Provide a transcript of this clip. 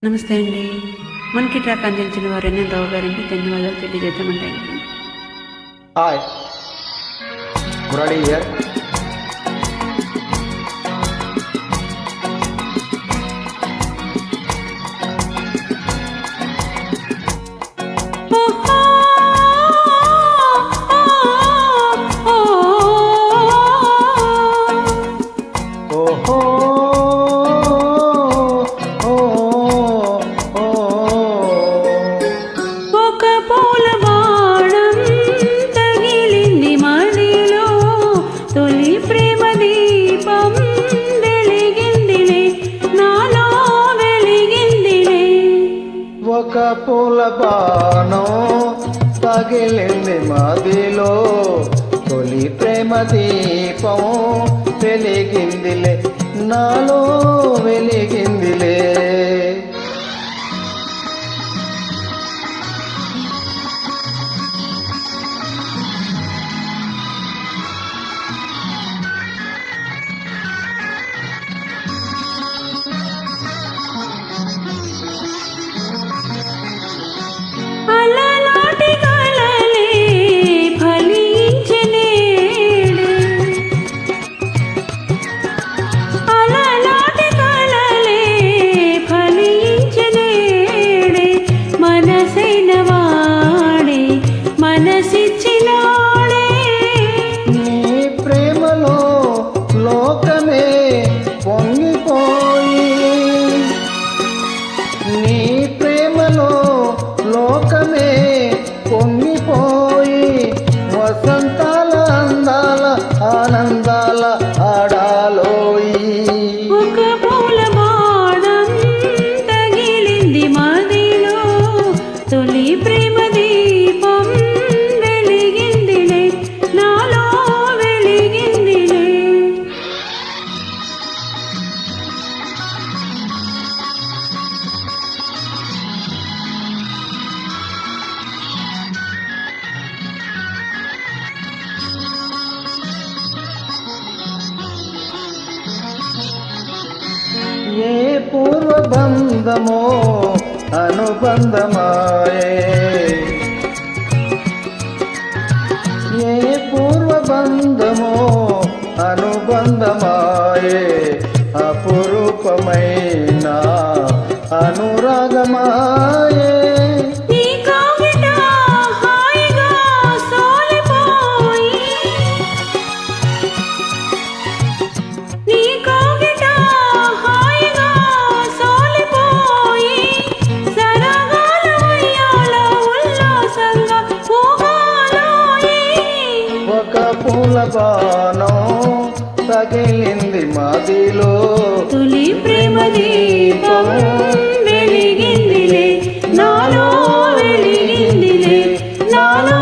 నమస్తే అండి. మనకి ట్రాక్ అందించిన వారు ఎన్ఎన్ రావు గారికి ధన్యవాదాలు తెలియజేద్దామండి. Hi Murali here. ఒక పూల బాణం తగిలింది మదిలో, తొలి ప్రేమ దీపం వెలిగిందిలే, నాలో వెలిగిందిలే. లోకమే పొంగిపోయి, నీ ప్రేమలో లోకమే పొంగిపోయి, వసంతాల అందాల ఆనందాల ఆడాలోయి. ఒక పూల బాణం తగిలింది మదిలో, తొలి ప్రేమ దీపం వెలిగిందిలే, నాలో వెలిగిందిలే. ఏ పూర్వబంధమో అనుబంధమాయే, ఏ పూర్వబంధమో అనుబంధమాయే, అపురూపమైన అనురాగమాయే. పూల బాణం తగిలింది మదిలో, తొలి ప్రేమ దీపం వెలిగిందిలే, నాలో వెలిగిందిలే, నాలో